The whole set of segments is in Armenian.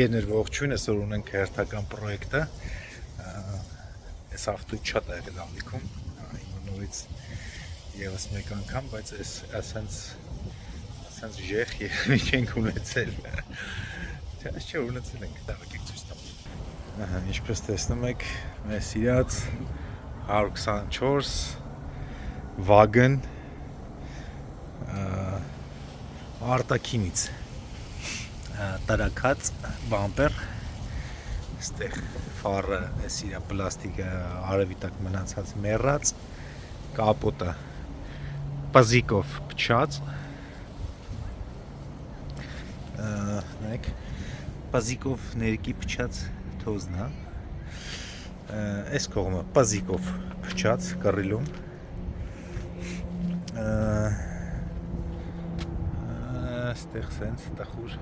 Եներ ողջույն, այսօր ունենք հերթական պրոյեկտը այս ավտոյի շատ է եղել ալիքում նորից եւս մեկ անգամ, բայց ասենց ժեխ մի չենք ունեցել չէ ունեցել ենք, դավեկեք ցույց տամ ինչպես տեսնում եք մեր սիրած 124 վագն արտաքինից տարակած բամպեր ստեղ ֆարը էս իր պլաստիկը արևի տակ մնացած մեռած կապոտը պազիկով փչած նայեք պազիկով ներկի փչած թոզն է այս կողմը պազիկով փչած կռիլում ստեղ սենց տխուր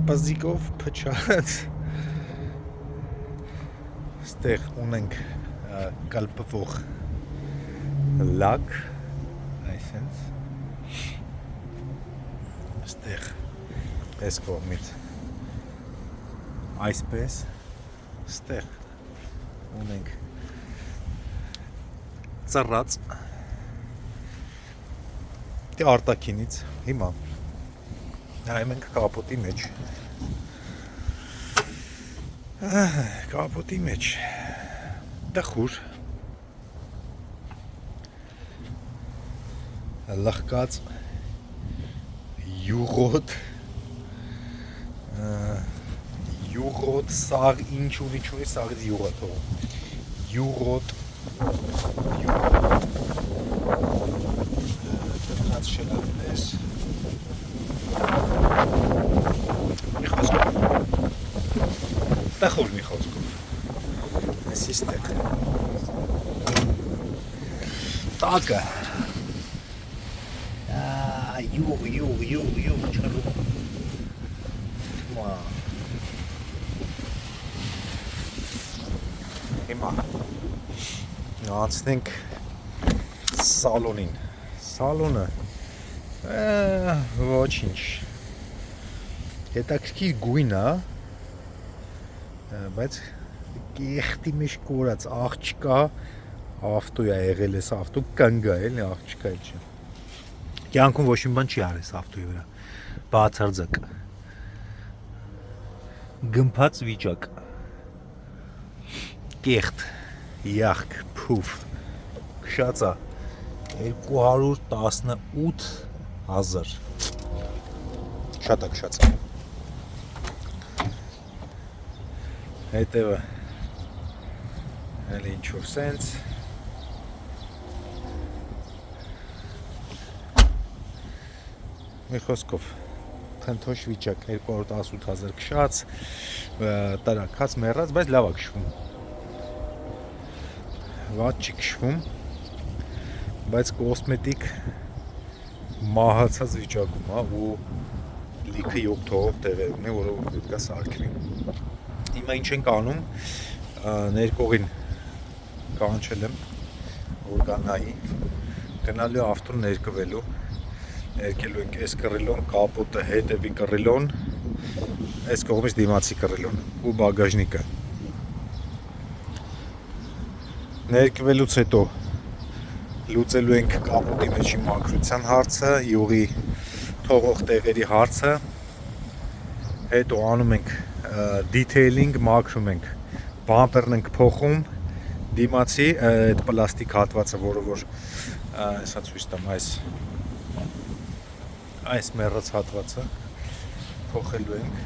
պազիկով փչած ստեղ ունենք կալպվող լակ այսենց ստեղ այս կողմից այսպես ստեղ ունենք ծռած արտաքինից հիմա նայում ենք կապոտի մեջ տխուր լղկած յուղոտ սաղ ինչ ունի չունի սաղից յուղա թողում յուղոտ տնած շելատես մի խոսքով տխուր մի խոսքով այսի ստեղ տակը յուղ չարում հիմա անցնենք սալոնին սալոնը ոչինչ հետաքրքիր գույն է բայց կեղտի մեջ կորած աղջկա ավտոյ է եղել էս ավտո կանգա էլի աղջկա էլ չէ կյանքում ոչ մի բան չի արել էս ավտոյի վրա բացարձակ գմփած վիճակ կեղտ յախք փուֆ քշածա 218,000 շատ է քշած հետևը էլի ինչ-որ սենց մի խոսքով թնթոշ վիճակ 218,000 քշած տարակած մեռած բայց լավ է քշվում վատ չի քշվում բայց կոսմետիկ մահացած վիճակում է ու լիքը 7 թողով տեղեր ունի որով պետք է սարքվի հիմա ինչ ենք անում ներկողին կանչել եմ որ գա նայի գնալու ավտոն ներկվելու ներկելու ենք այս կռիլոն կապոտը հետևի կռիլոն այս կողմից դիմացի կռիլոն ու բագաժնիկը ներկվելուց հետո լուծելու ենք կապոտի մեջի մաքրության հարցը, յուղի թողող տեղերի հարցը, հետո անում ենք դիթեյլինգ, մաքրում ենք, բամպերն ենք փոխում, դիմացի այդ պլաստիկ հատվածը, որը որ այսա ցույց տամ այս մեռած հատվածը փոխելու ենք,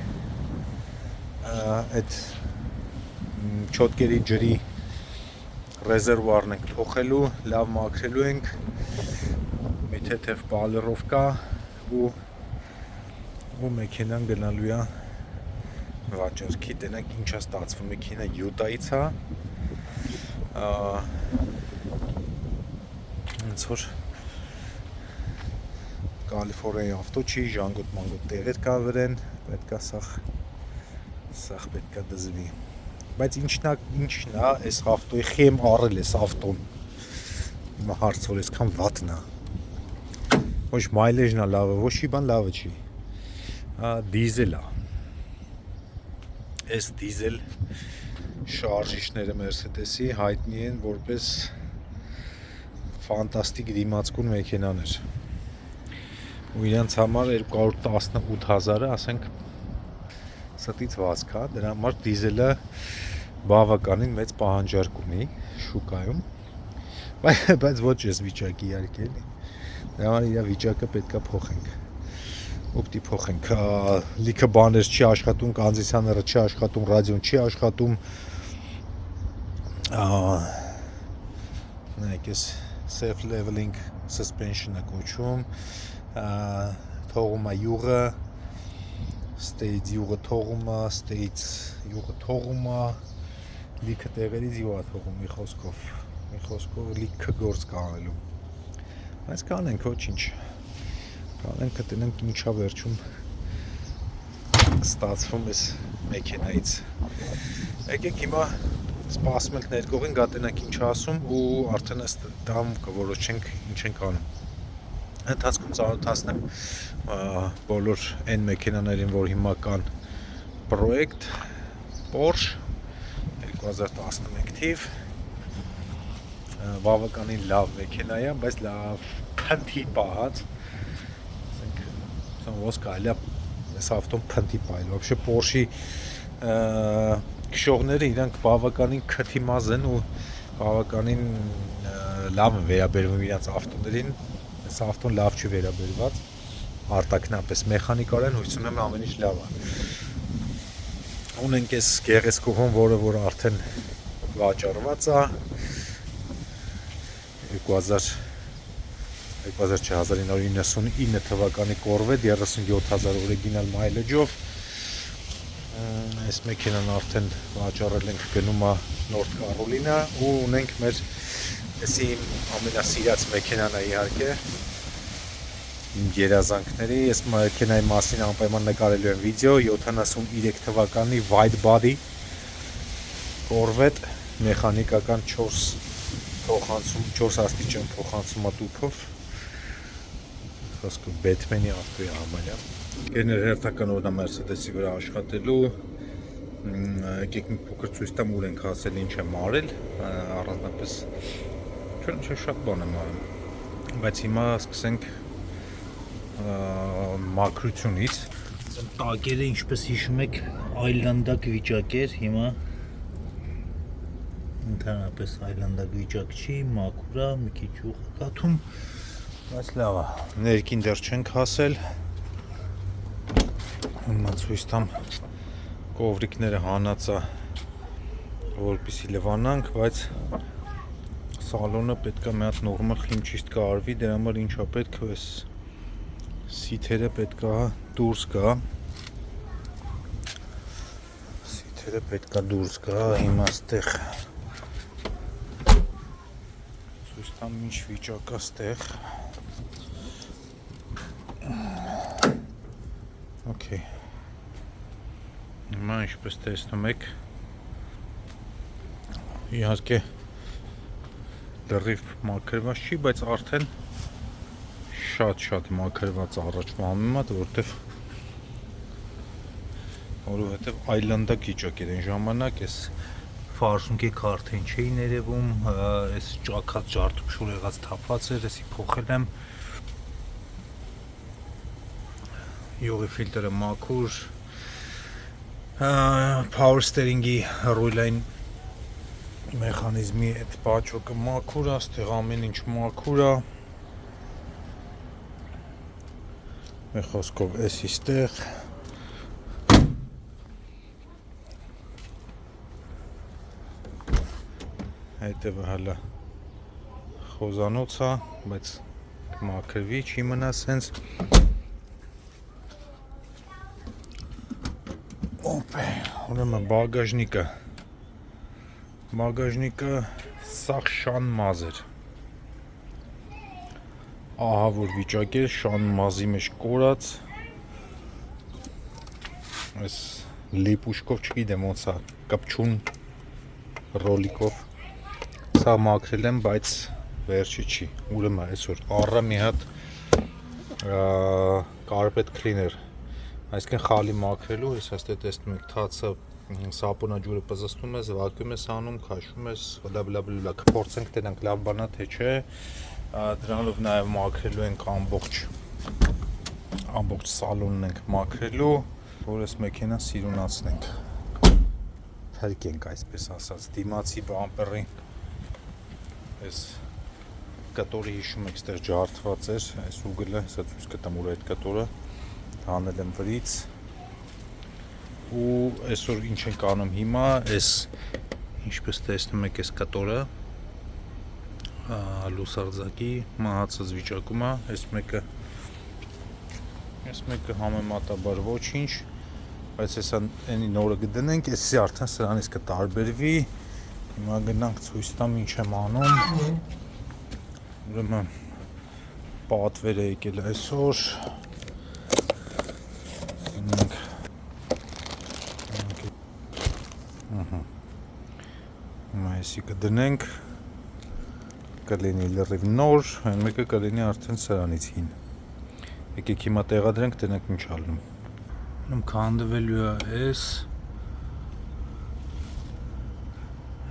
այդ չոտկերի ջրի ռեզերվուարն ենք փոխելու, լավ մաքրելու ենք, մի թեթև պալերովկա ու մեքենան գնալու է վաճառքի, տենանք ինչա ստացվում, մեքենա Յուտայից է, ոնց որ Կալիֆոռնիայի ավտո չի, ժանգոտ մանգոտ տեղեր կա վրան, պետք է սաղ պետք է դզվի բայց ինչն է այս ավտոյի խեմ առել էս ավտոն հիմա հարց որ այսքան վատն է ոչ մայլեջն է լավը ոչ մի բան լավը չի դիզել է։ Այս դիզել շարժիչները Mercedes-ի հայտնի են որպես ֆանտաստիկ դիմացկուն մեքենաներ։ Ու իրենց համար 218,000-ը, ասենք, ստից վազք է, դրա համար դիզելը բավականին մեծ պահանջարկ ունի շուկայում, բայց ոչ այս վիճակի իհարկե էլի։ Դրա համար իր վիճակը պետքա փոխենք։ Ուպտի փոխենք։ Լիքը բաներ չի աշխատում, կոնդիցիոները չի աշխատում, ռադիոն չի աշխատում։ Նայեք, այս self leveling suspension-ը կոչվում, թողում է յուղը, stage յուղը թողում է, stage յուղը թողում է, լիքը տեղերից յուղ է թողում, մի խոսքով լիքը գործ կանելու։ Բայց կանենք, ոչինչ։ Կանենք, կտնենք ինչա վերջում ստացվում էս մեքենայից։ Եկեք հիմա սպասում ենք ներկողին, գտենանք ինչ ասում ու արդեն ըստ դրամ կորոշենք ինչ ենք անում։ Ընթացքում ծանոթացնեմ բոլոր այն մեքենաներին, որ հիմա կան պրոյեկտ Porsche 2011 թիվ, բավականին լավ մեքենա է, բայց լավ փնթի պահած, ասենք ոնց կարելի է այս ավտոն փնթի պահել։ Вообще Porsche-ի քշողները իրանք բավականին քթիմազ են ու բավականին լավ են վերաբերվում իրենց ավտոներին։ Այս ավտոն լավ չի վերաբերված, արտաքնապես մեխանիկորեն հույս ունեմ ամեն ինչ լավ է։ Ունենք այս գեղեցկուհուն, որ արդեն վաճառված է 1999 թվականի Corvette 37,000 օրիգինալ մայլեջով։ Այս մեքենան արդեն վաճառել ենք, գնում է North Carolina ու ունենք մեր էսի ամենասիրած մեքենան է իհարկե իմ երազանքների, այս մեքենայի մասին անպայման նկարելու եմ վիդեո, 73 թվականի white body Corvette մեխանիկական 4 աստիճան փոխանցումատուփով, խոսքը Batman-ի ավտո է համարյա։ Գերներ հերթական օրն է Mercedes-ի վրա աշխատելու, եկեք մի փոքր ցույց տամ ուր ենք հասել, ինչ եմ արել, առանձնապես չէ շատ բան եմ արել, բայց հիմա սկսենք մաքրությունից։ Տակերը, ինչպես հիշում եք, այլանդակ վիճակ էր, հիմա ընդհանրապես այլանդակ վիճակ չի, մաքուր է, մի քիչ ուղ է կաթում, բայց լավ է։ Ներքին դեռ չենք հասել։ Հիմա ցույց տամ կովրիկները հանած է, որպեսզի լվանանք, բայց սալոնը պետք է մի հատ նորմալ խիմչիստ կարվի, դրա համար ինչա պետք է էս սիթերը պետք է դուրս գա։ Սիթերը պետք է դուրս գա, հիմա ստեղ ցույց տամ ինչ վիճակ է ստեղ։ Okay։ Հիմա ինչպես տեսնում եք, իհարկե լրիվ մաքրված չի, բայց արդեն շատ մաքրված առաջվա համեմատ, որովհետև այլանդակ վիճակ էր այն ժամանակ, այս ֆարշունքի քարտեն չէի ներևում, այս ճաքած ջարդուփշուր եղած թափված էր, էսի փոխել եմ, յուղի ֆիլտրը մաքուր, power steering-ի ռուլային մեխանիզմի այդ պաճոկը մաքուր է, այստեղ ամեն ինչ մաքուր է։ Մի խոսքով էսի ստեղ հետևը հալա խոզանոց է, բայց մաքրվի չի մնա սենց։ Ուրեմն բագաժնիկը սաղ շան մազ էր, ահա որ վիճակ էր, շան մազի մեջ կորած, այս լիպուշկով չգիտեմ ոնց է, կպչուն ռոլիկով, սա մաքրել եմ, բայց վերջի չի, ուրեմն այսօր առա մի հատ carpet cleaner Այսինքն խալի մաքրելու, ես այստեղ տեսնում եք թացը սապոնաջուրը պզստում ես, վակուում ես անում, քաշում ես, բլա կփորձենք տենանք լավ բանա թե չէ, դրանով նաև մաքրելու ենք ամբողջ սալոնն ենք մաքրելու, որ այս մեքենան սիրունացնենք, փրկենք այսպես ասած, դիմացի բամպերի, այս կտորի հիշում եք ստեղ ջարդված էր, այս ուգլը, սա ցույց կտամ ուր այդ կտորը, հանել եմ վրից, ու այսօր ինչ ենք անում հիմա, այս ինչպես տեսնում եք այս կտորը, լուսարձակի մահացած վիճակում է, այս մեկը համեմատաբար ոչինչ, բայց հեսա էնի նորը կդնենք, այսի արդեն սրանից կտարբերվի, հիմա գնանք ցույց տամ ինչ եմ անում, ուրեմն պատվեր է եկել այսօր, հիմա այսի կդնենք, կլինի լրիվ նոր, այն մեկը կլինի արդեն սրանից հին, եկեք հիմա տեղադրենք, տնենք ինչ ալնում, քանդվելու է այս,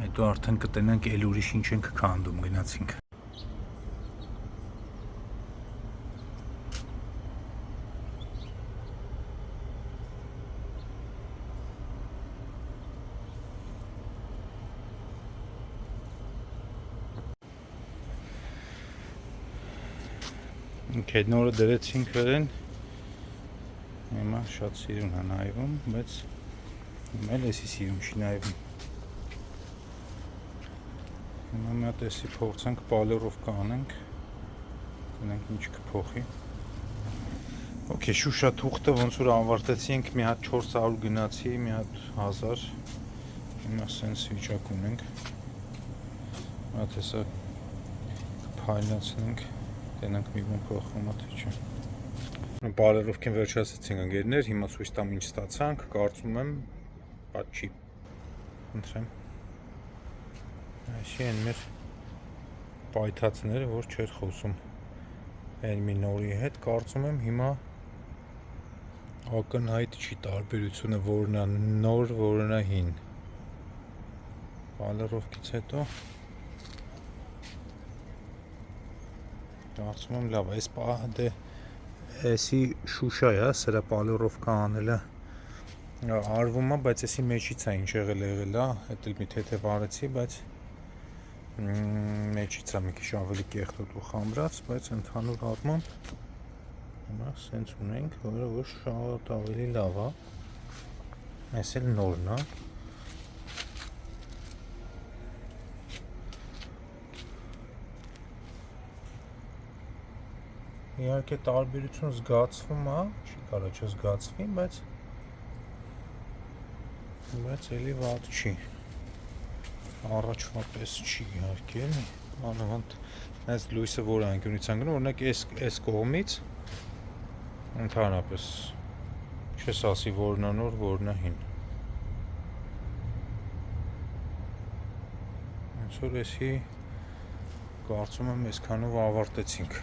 հետո արդեն կտնենք էլ ուրիշ ինչ ենք քանդում, գնացինք Այդ նորը դրեցինք վերեն, հիմա շատ սիրուն է նայվում, բայց հիմա էլ էսի սիրուն չի նայվում, հիմա մի հատ էսի փորձենք պալերով կանենք, տնենք ինչ կփոխի, օքեյ Շուշա թուղթը ոնց որ անվարտեցինք, մի հատ 400 գնացի, մի հատ 1000, հիմա սենց վիճակ ունենք, հատ հեսա կփայլացնենք, տենանք մի բան փոխվում է թե չէ։ Բարերովքին վերջացեցինք ընկերներ, հիմա ցույց տամ ինչ ստացանք, կարծում եմ, բաց չի։ Ընտրեմ։ Այսի են մեր պայթածները, որ չէր խոսում այն մի նորի հետ, կարծում եմ հիմա ակնհայտ չի տարբերությունը, որն է նոր, որն է հին։ Բարերովքից հետո կարծում եմ լավ, այսի Շուշա է, սրա պալերովկա անելը արվում է, բայց այսի մեջից է ինչ եղել է, հետ էլ մի թեթև արեցի, բայց մեջից է մի քիչ ավելի կեղտոտ ու խամրած, բայց ընդհանուր առմամբ հիմա սենց ունենք, որը որ շատ ավելի լավ է, այս էլ նորն է, իհարկե տարբերություն զգացվում է, չի կարա չզգացվի, բայց էլի վատ չի, առաջվա պես չի իհարկե, անավանդ այս լույսը որ անկյունից անգնում, օրինակ այս կողմից ընդհանրապես չես ասի որն է նոր, որն է հին, ոնց որ էսի կարծում եմ այսքանով ավարտեցինք,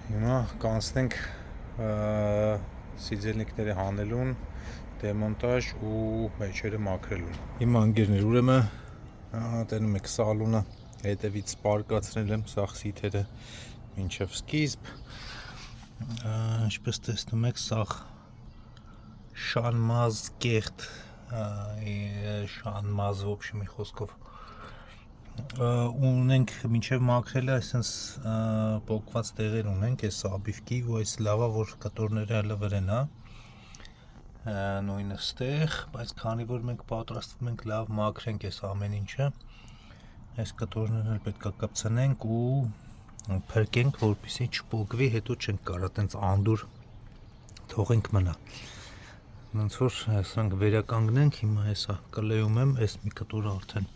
հիմա կանցնենք սիձելնիկները հանելուն, դեմոնտաժ ու մեջերը մաքրելուն։ Հիմա ընկերներ, ուրեմն տենում եք սալոնը հետևից պարկացրել եմ սաղ սիթերը մինչև սկիզբ, ինչպես տեսնում եք սաղ շանմազ կեղտ, շանմազ ոբշի մի խոսքով ունենք մինչև մաքրելը այսպես պոկված տեղեր ունենք այս աբիվկի ու այս լավա որ կտորները հələ վրեն է նույնը ստեղ, բայց քանի որ մենք պատրաստվում ենք լավ մաքրենք այս ամեն ինչը, այս կտորներն էլ պետք է կպցնենք ու փրկենք, որպեսզի չպոկվի, հետո չենք կարա տենց անդուր թողենք մնա։ Ոնց որ ասենք վերականգնենք, հիմա հեսա կլեում եմ, այս մի կտորը արդեն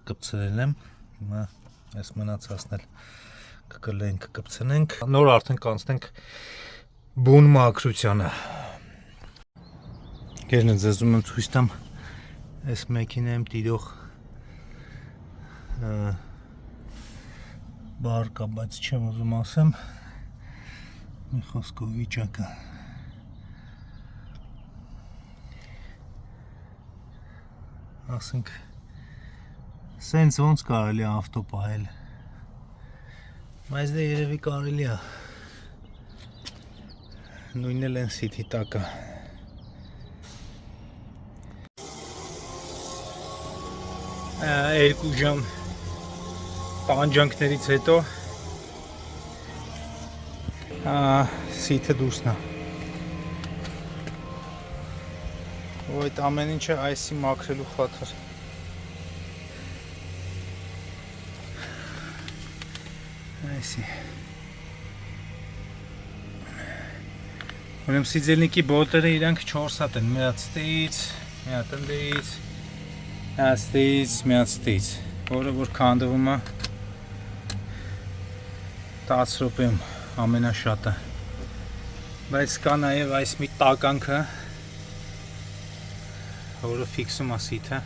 կպցրել եմ, հիմա այս մնացածն էլ կկլենք, կպցնենք, նոր արդեն կանցնենք բուն մաքրությանը։ Գերն ձեզ ուզում եմ ցույց տամ այս մեքենայում տիրող բարկա, բայց չեմ ուզում ասեմ մի խոսքով վիճակը ասենք սենց ոնց կարելի է ավտո պահել, բայց դե երևի կարելի է, նույնն էլ են սիթի տակը։ Երկու ժամ տանջանքներից հետո սիթը դուրսն է։ Ու այդ ամեն ինչը այսի մաքրելու խաթր։ Այսի։ Ուրեմն սիձելնիկի բոտերը իրանք 4 հատ են, մի հատ ստից, մի հատ ընդից, մի հատ ստից, որը որ քանդվում է 10 րոպեում ամենաշատը, բայց կա նաև այս մի տականքը, որը ֆիքսում է սիթը,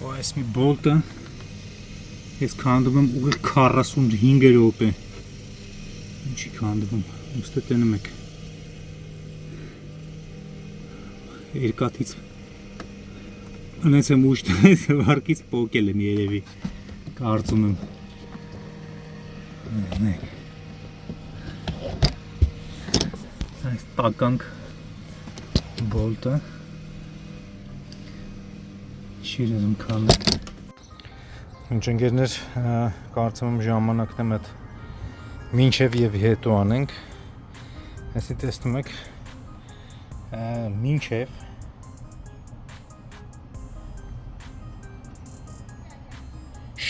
ու այս մի բոլտը ես քանդում եմ ուղիղ 45 րոպե, ինչի քանդում, ուստի տենում եք, երկաթից անեց եմ ուշ տնես վարկից պոկել եմ երևի, կարծում եմ, այս տականք բոլտը շիրը եմ քանդել։ Ինչ ընկերներ, կարծում եմ ժամանակն եմ այդ մինչև եւ հետո անենք։ Այսի տեսնում եք մինչև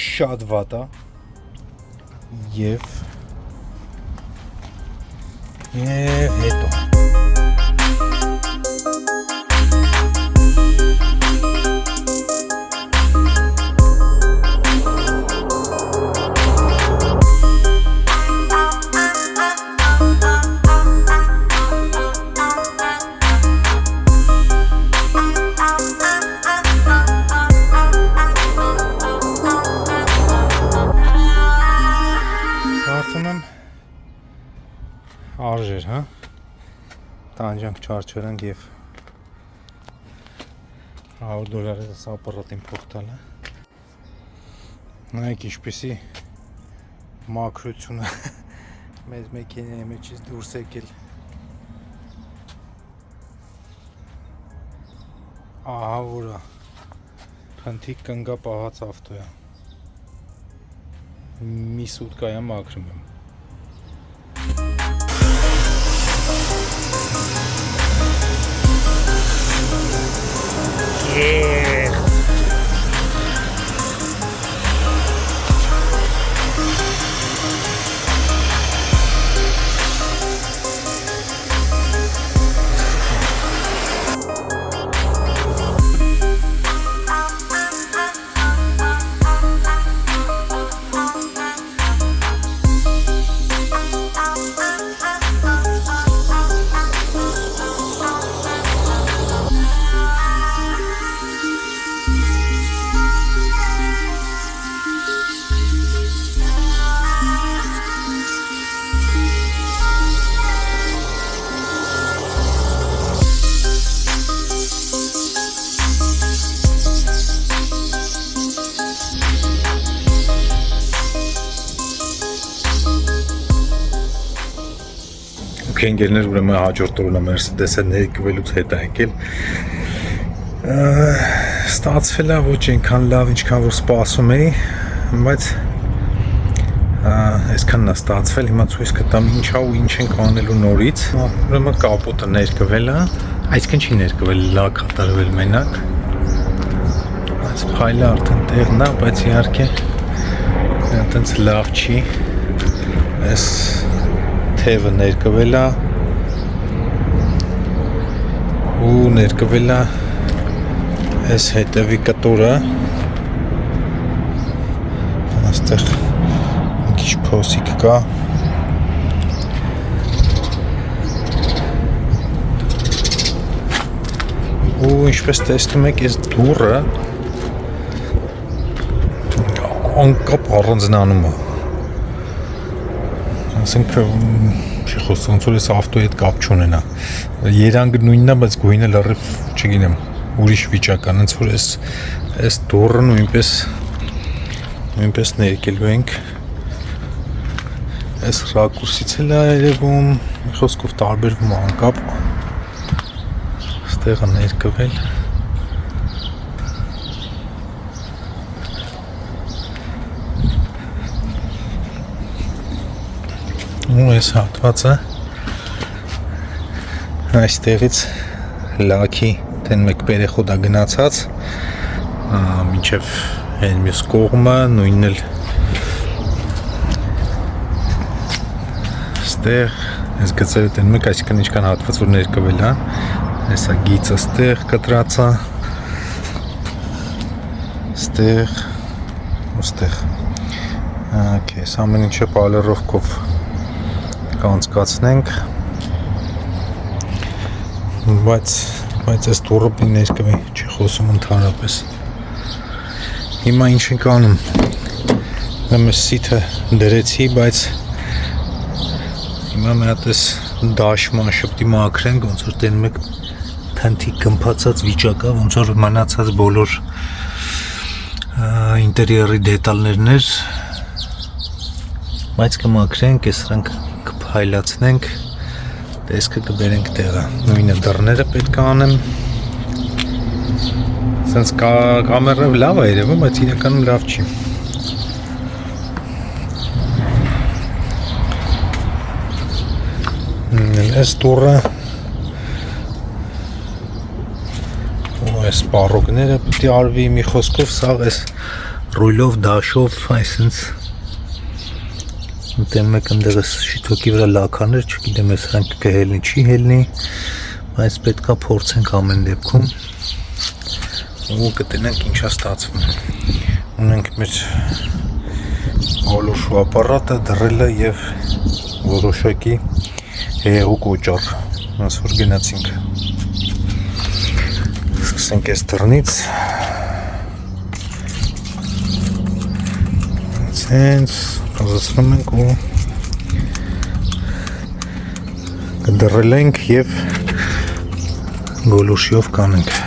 շատ վատ է եւ հետո արժեր, հա, տանջանք չարչվրանք և $100 սապարատին փոխտալը, նայք ինչպիսի մաքրությունը մեզ մեքենայի մեջից դուրս եկել, ահա որա փնթիկ կնգա պահած ավտոյա, մի սուտկայա մաքրում եմ։ Ընկերներ, ուրեմն հաջորդ օրը Mercedes-ը ներկվելուց հետ է եկել։ Ստացվել է ոչ այնքան լավ, ինչքան որ սպասում էի, բայց այսքանն է ստացվել, հիմա ցույց կտամ ինչա ու ինչ ենք անելու նորից։ Ուրեմն կապոտը ներկվել է, այսինքն չի ներկվել, լա կատարվել մենակ։ Այս փայլը արդեն տեղն է, բայց իհարկե այդպես լավ չի։ Այս թևը ներկվել է ու ներկվել է այս հետևի կտորը, այստեղ մի քիչ փոսիկ կա, ու ինչպես տեսնում եք այս դուռը անկապ առանձնանում է, ասենք չի խոսում, ոնց որ այս ավտոյի հետ կապ չունենա, երանգը նույնն է, բայց գույնը լրիվ չգիտեմ, ուրիշ վիճական, ոնց որ այս դուռը նույնպես ներկելու ենք։ Այս ռակուրսից էլ է երևում, մի խոսքով տարբերվում անկապ։ Այստեղ է ներկվել։ Ու այս հատվածը այստեղից լաքի տեն մեկ պերեխոտ է գնացած մինչև այն մյուս կողմը, նույնն էլ ստեղ այս գծերը տեն մեկ, այսինքն ինչքան հատված որ ներկվել է, հեսա գիծը ստեղ կտրած է, ստեղ ու ստեղ։ Okay, այս ամեն ինչը պալերովկով կանցկացնենք, բայց այս դուռը ներկվի, չի խոսում ընդհանրապես։ Հիմա ինչ ենք անում, ես սիթը դրեցի, բայց հիմա մի հատ այս դաշման շպտի մաքրենք, ոնց որ տեն մեկ թնթի կմփացած վիճակա, ոնց որ մնացած բոլոր ինտերիերի դետալներն էր, բայց կմաքրենք, այս սրանք կփայլացնենք, տեսքը կբերենք տեղը, նույնը դռները պետք է անեմ, սենց կամերով լավ է երևում, բայց իրականում լավ չի։ Այս դուռը ու այս պարոգները պետք է արվի, մի խոսքով սաղ այս ռույլով, դաշով, այսինց Դեմ մեկ ընդեղս շիթոքի վրա լաքաներ, չգիտեմ ես հրանք կհելնի, չի հելնի, բայց պետքա փորձենք ամեն դեպքում ու կտենենք ինչա ստացվում։ Ունենք մեր գոլուշու ապարատը, դռելը և որոշակի հեղուկ օճառ, ոնց որ գնացինք։ Սկսենք այս դռնից։ Հենց կազացնում ենք ու կդռել ենք և գոլուշիով կանենք։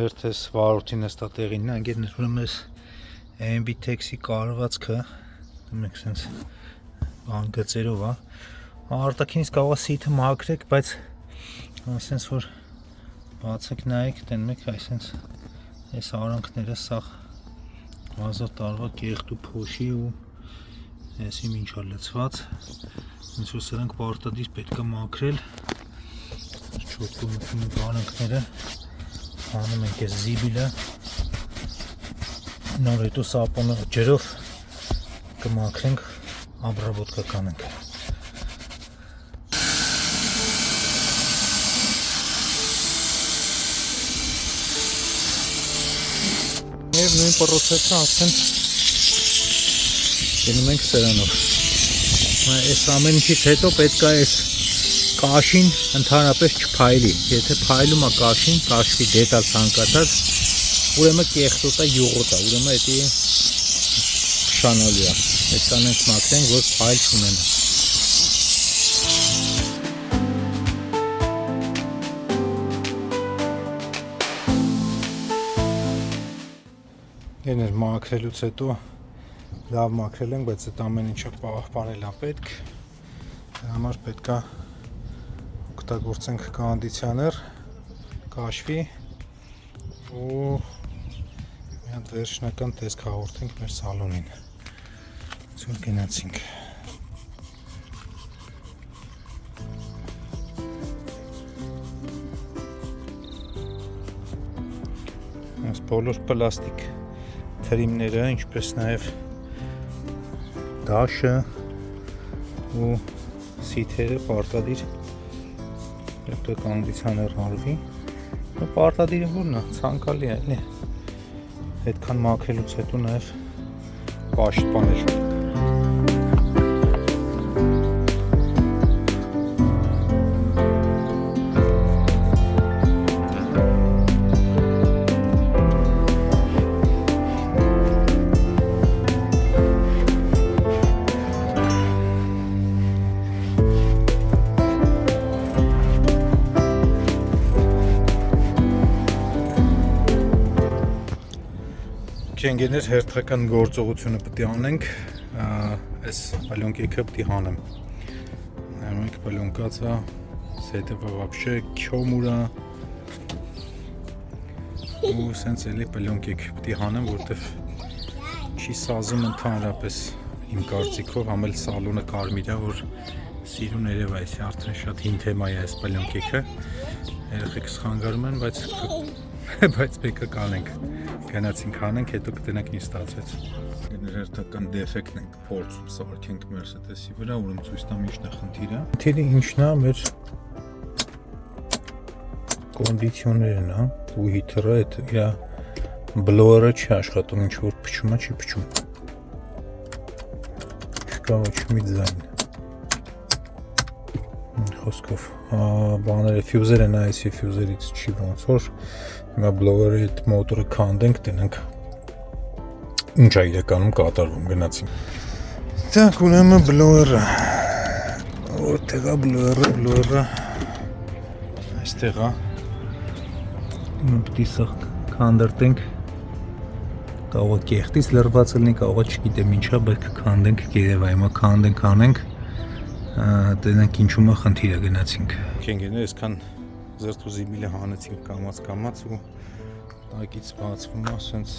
Հերթես վարորդին նստա տեղին նա ընգերներ ուրեմ ես MBTEX-ի կարվածքը դմեք սենց բան գծերով արտակինից կարող է սիթը մաքրեք, բայց ասենց որ բացեք նայեք տենմեք այսենց այս արանքները սաղ ազատ տարվա կեղտու փոշի ու այսի մինչա լծված ինչ որ սրանք պարտադիր պետք է մաքրել չոտկու մտնում ենք արանքները անում ենք այս զիբիլը նոր հետո սապոնը ջրով կմաքրենք աբրաբոտկա կանենք և նույն պրոցեսը արդեն գնում ենք սրանով այս ամեն ինչից հետո պետք է այս կաշին ընդհանրապես չփայլի, եթե փայլում է կաշին, կաշվի դետալ ցանկացած, ուրեմն կեղտոտ է, յուղոտ է, ուրեմն դա փշանալու է։ Այս կանենք մաքրենք, որ փայլ չունենա։ Ընկերներ, մաքրելուց հետո լավ մաքրել ենք, բայց այդ ամեն ինչը պահպանել է պետք։ Դրա համար պետք է օգտագործենք կոնդիցիոներ, կաշվի ու մի հատ վերջնական տեսք հաղորդենք մեր սալոնին։ Ցույց գնացինք։ Այս բոլոր պլաստիկ թրիմները, ինչպես նաև դաշը ու սիթերը պարտադիր պետք է կոնդիցիոներ արվի։ Պարտադիրը որն է, ցանկալի է, էլի։ Այդքան մաքրելուց հետո նաև պաշտպանել։ Ընկերներ, հերթական գործողությունը պետք է անենք, այս պալյոնկեքը պետք է հանեմ։ Նայեք, պալյոնկացա, с этого вообще քյոմուրա ու սենց էլի պալյոնկեք պետք է հանեմ, որտեվ չի սազում ընդհանրապես իմ կարծիքով, համել սալոնը կարմիր է, որ սիրուն երևա, այսի արդեն շատ հին թեմա է այս պալյոնկեքը։ Երեխեք սխանգարում են, բայց պետք է կանենք։ Գնացինք հանենք, հետո կտենանք ինչ ստացվեց։ Հերթական դեֆեկտն ենք փորձում սարքենք Mercedes-ի վրա, ուրեմն ցույց տամ ինչն է խնդիրը։ Խնդիրը ինչն է, մեր կոնդիցիոներն է, ու հիթերը այդ իր բլոերը չի աշխատում, ինչ որ փչում է, չի փչում։ Չկա ոչ մի ձայն։ Խոսքով, բաները ֆյուզերը նայեցի, ֆյուզերից չի ոնց որ հիմա բլոուերի այդ մոտորը քանդենք, տենանք ինչ է իրականում կատարվում, գնացինք։ Так, ուրեմն բլոուերը, որտեղ է բլոուերը, այստեղ է։ Պետք է սա քանդրտենք, կարող է կեղտից լրված լինի, կարող է չգիտեմ ինչա, բայց քանդենք գերեվա, հիմա քանդենք, անենք, տենանք ինչում է խնդիրը, գնացինք։ Ընկերներ, այսքան զրթուզիմիլը հանեցինք կամաց ու տակից բացվում է սենց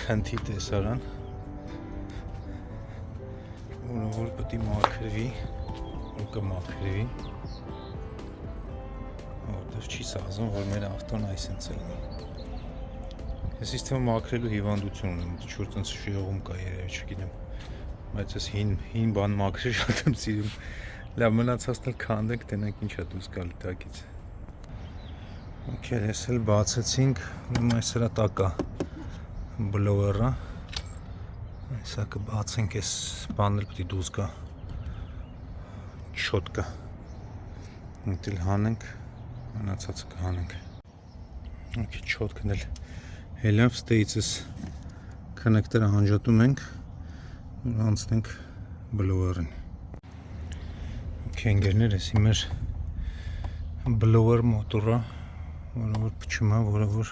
խնդի տեսարան, որ պետք է մաքրվի ու կմաքրվի, որտեղ չի սազում, որ մեր ավտոն այսենց է լինի։ Ես իստեմ մաքրելու հիվանդություն ունեմ, ինչ-որ տենց շիողում կա երևի, չգիտեմ, բայց ես հին բան մաքրել շատ եմ սիրում։ Լավ, մնացածն էլ քանդենք, տենանք ինչ է դուրս գալի տակից։ Okay, ես էլ բացեցինք, այս հրա տակա բլոուերը, այսա կբացենք, այս բանն էլ պետք է դուրս գա, չոտկա, այդ էլ հանենք, մնացածը կհանենք։ Okay, չոտքն էլ հելավ, ստեիցս կոնեկտորը հանջատում ենք, անցնենք բլոուերին։ Okay, ընկերներ, էսի մեր բլոուեր մոտորը, որը որ փչում է, որը որ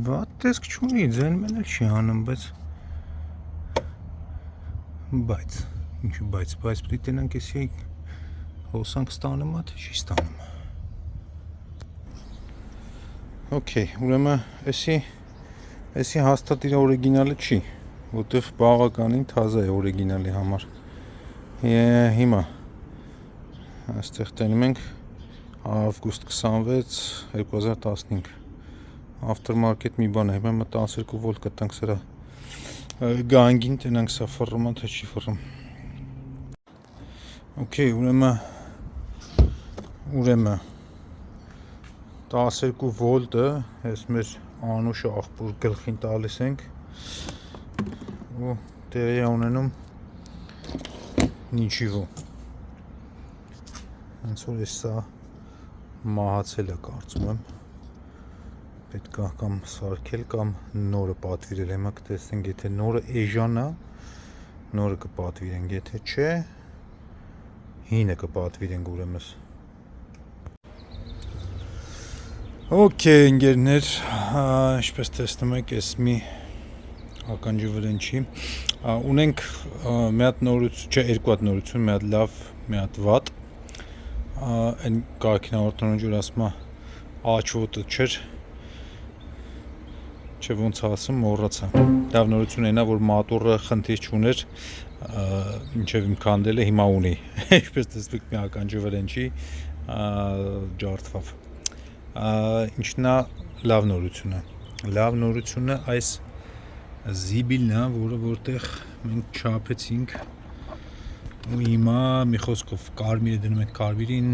վատ տեսք չունի, ձեն մեն էլ չի հանում, բայց պետք է տենանք էսի հոսանք ստանում է, թե չի ստանում։ Okay, ուրեմն էսի հաստատ իր օրիգինալը չի, որտեղ բավականին թազա է օրիգինալի համար։ Հիմա այստեղ տենում ենք ավգուստ 26 2015 aftermarket մի բան է, հիմա 12 վոլտ կտանք սրա գանգին, տենանք սա ֆռում է, թե չի ֆռում։ Okay, ուրեմն 12 վոլտը այս մեր անուշ աղբուր գլխին տալիս ենք ու տեղի է ունենում նիչիվո։ Հենց որ ես սա մահացել է կարծում եմ, պետք է կամ սարքել կամ նորը պատվիրել, հիմա կտեսնենք, եթե նորը էժան է, նորը կպատվիրենք, եթե չէ, հինը կպատվիրենք ուրեմն։ Okay, ընկերներ, ինչպես տեսնում եք, այս մի ականջի վրենչի ունենք մի հատ նորություն, չէ, երկու հատ նորություն, մի հատ լավ, մի հատ վատ։ Այն կարգինավորտնօրեն ջուր ասում է աչոտը չէր, չէ ոնց ասում, մոռացա։ Լավ նորությունը այն է, որ մատորը խնդիր չուներ, մինչև իմ քանդելը հիմա ունի։ Ինչպես տեսնում եք, մի ականջի վրենչի ջարդվավ։ Ինչն է լավ նորությունը։ Լավ նորությունը այս զիբիլն է, որը որտեղ մենք չափեցինք ու հիմա մի խոսքով կարմիրը դնում ենք կարմիրին,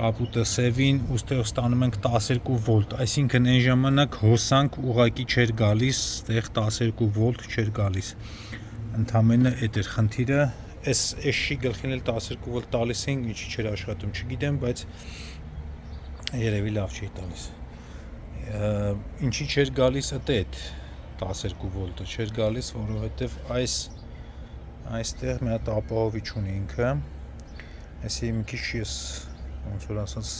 կապուտը սևին, ու ստեղ ստանում ենք 12 վոլտ, այսինքն այն ժամանակ հոսանք ուղակի չէր գալիս, ստեղ 12 վոլտ չէր գալիս։ Ընդամենը էդ էր խնդիրը, այս էշի գլխին էլ 12 վոլտ տալիս ենք, ինչի չէր աշխատում, չգիտեմ, բայց երևի լավ չի տալիս։ Ինչի չէր գալիս այդ 12 վոլտը չէր գալիս, որովհետև այստեղ մի հատ ապահովիչ ունի ինքը։ Այսի մի քիչ ես ոնց որ ասած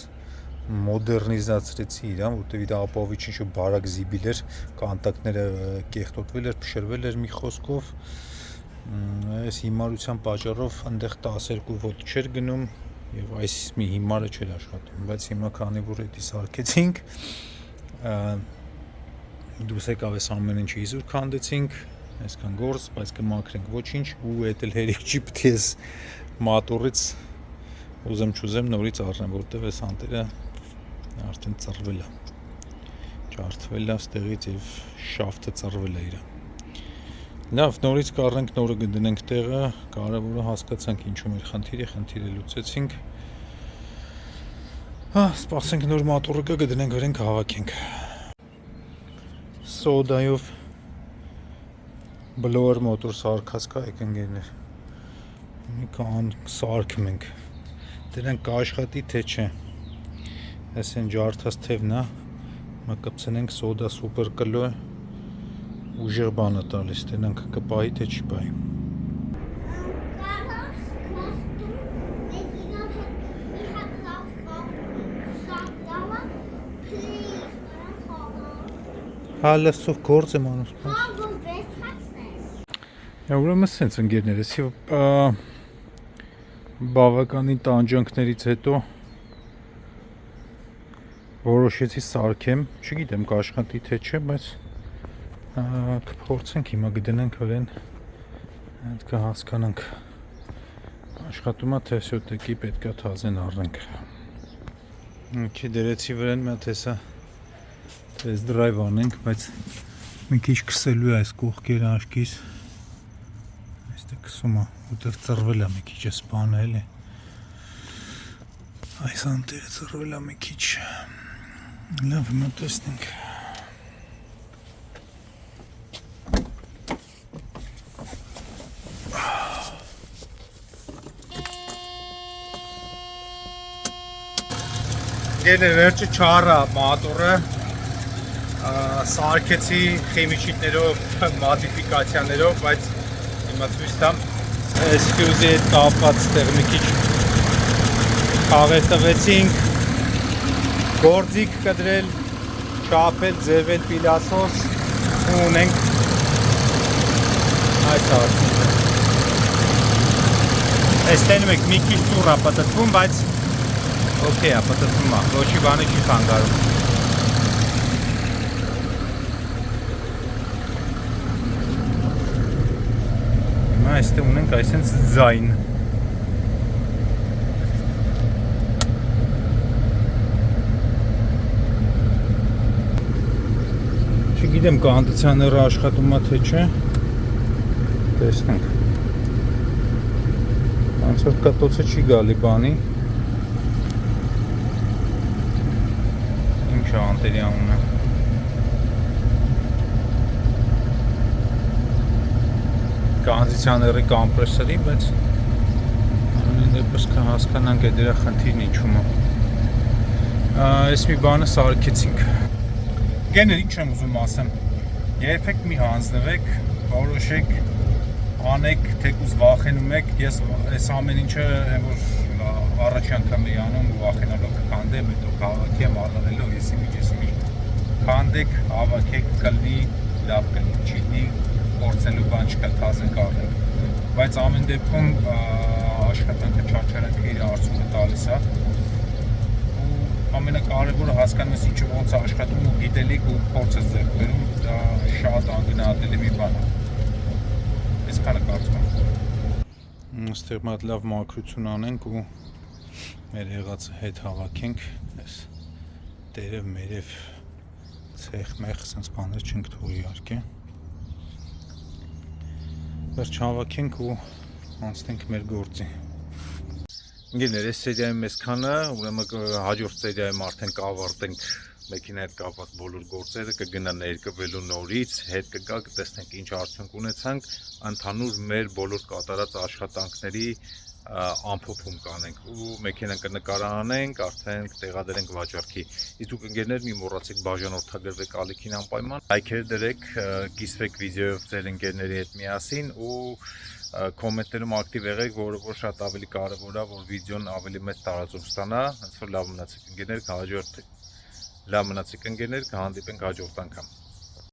մոդեռնիզացրեցի իրան, որտեղ իր ապահովիչը ինչ-որ բարակ զիբիլ էր, կոնտակտները կեղտոտվել էր, փշրվել էր մի խոսքով։ Այս հիմարության պատճառով այնտեղ 12 վոլտ չէր գնում եւ այս մի հիմարը չէր աշխատում, բայց հիմա քանի որ էդի սարքեցինք, դուրս եկավ այս ամեն ինչը իզուր քանդեցինք, այսքան գործ, բայց կմաքրենք ոչինչ, ու էդ էլ հերիք չի պետք է մատորից ուզեմ չուզեմ նորից առնեմ, որտեղ այս անտերը արդեն ծռվել է, ջարդվել է ստեղից եւ շաֆտը ծռվել է իր։ Լավ, նորից կառնենք, նորը կդնենք տեղը, կարևորը հասկացանք ինչու մեր խնդիրը լուծեցինք։ Սպասենք նոր մատորը կա, կդնենք վրան կհավաքենք։ Սոդայով բլոուեր մոտոր սարքած կա, եք ընկերներ։ Մի կան սարքում ենք։ Դրանք կաշխատի թե չէ։ Այս են ջարդած թևն է, մա կպցնենք սոդա սուպեր կլո է, ուժեղ բան է տալիս, դրանք կպահի թե չի պահի։ Հալսով գործ եմ անում։ Ուրեմն սենց ընկերներ, էսի բավականին տանջանքներից հետո որոշեցի սարքեմ, չգիտեմ կաշխատի թե չէ, բայց կփորձենք հիմա կդնենք վրան, այդ կհասկանանք աշխատում է թե սյոտեկի պետքա թազեն առնենք։ Ինչի դրեցի վրան մի հատ հեսա test drive անենք, բայց մի քիչ քսելու է այս կողքերը աչքիս, այստեղ քսում է, որտեղ ծռվել է մի քիչ էս բանը էլի, այս անտերը ծռվել է մի քիչ, լավ հիմա տեսնենք։ Գերն վերջը չառա մատորը, սարքեցի խիմիչիտներով, մոդիֆիկացիաներով, բայց հիմա ցույց տամ, այս ֆյուզի հետ կապված տեղ մի քիչ խաղեր տվեցինք, գործիք կդրել, չափել, ձևել պիլասոս ու ունենք այս արդյունքը։ Այս տենում եք մի քիչ ծուռ է պտտվում, բայց օքեյ է, պտտվում է, ոչի բանը չի խանգարում։ Այստեղ ունենք այսենց ձայն։ Չգիտեմ կոնդիցիոները աշխատում է թե չէ, տեսնենք։ Ոնց որ կտոցը չի գալի բանի։ Ինչ է անտերի անունը։ Կոնդիցիոների կոմպրեսորի, բայց ամեն դեպս կհասկանանք այդ դրա խնդիրն ինչում է։ Այս մի բանը սարքեցինք։ Գեներ ինչ եմ ուզում ասեմ։ Երբեք մի հանձնվեք, որոշեք, անեք, թեկուզ վախենում եք, ես այս ամեն ինչը որ առաջ անգամ էի անում ու ախենալով կքանդեմ, հետո քաղաքի եմ ալանելով եսիմի քանդեք, հավաքեք, կլնի, լավ կլնի, չիտնի, փորձելու բան չկա, թազենք առնենք, բայց ամեն դեպքում աշխատանքը չարչարանքը իր արդյունքը տալիս է ու ամենակարևորը հասկանում ես ինչը ոնց է աշխատում ու գիտելիք ու փորձը ձեռք բերում, դա շատ անգնահատելի մի բան է, այսքանը կարծում եմ։ Այստեղ մի հատ լավ մաքրություն անենք ու մեր եղածը հետ հավաքենք, այս տերև մերև ցեխ-մեխ սենց բաներ չենք թողի իհարկե։ Վերջ հավաքենք ու անցնենք մեր գործի։ Ընկերներ, այս սերիայում այսքանը, ուրեմն հաջորդ սերիայում արդեն կավարտենք մեքենայի հետ կապված բոլոր գործերը, կգնա ներկվելու նորից, հետ կգա, կտեսնենք ինչ արդյունք ունեցանք, ընդհանուր մեր բոլոր կատարած աշխատանքների ամփոփում կանենք ու մեքենան կնկարանենք, արդեն կտեղադրենք վաճառքի։ Իսկ դուք ընկերներ մի մոռացեք բաժանորդագրվեք ալիքին անպայման, լայքեր դրեք, կիսվեք վիդեոյով ձեր ընկերների հետ միասին ու կոմենտներում ակտիվ եղեք, որը շատ ավելի կարևոր է, որ վիդեոն ավելի մեծ տարածում ստանա, հենց որ լավ մնացեք ընկերներ, լավ մնացեք ընկերներ, կհանդիպենք հաջորդ անգամ։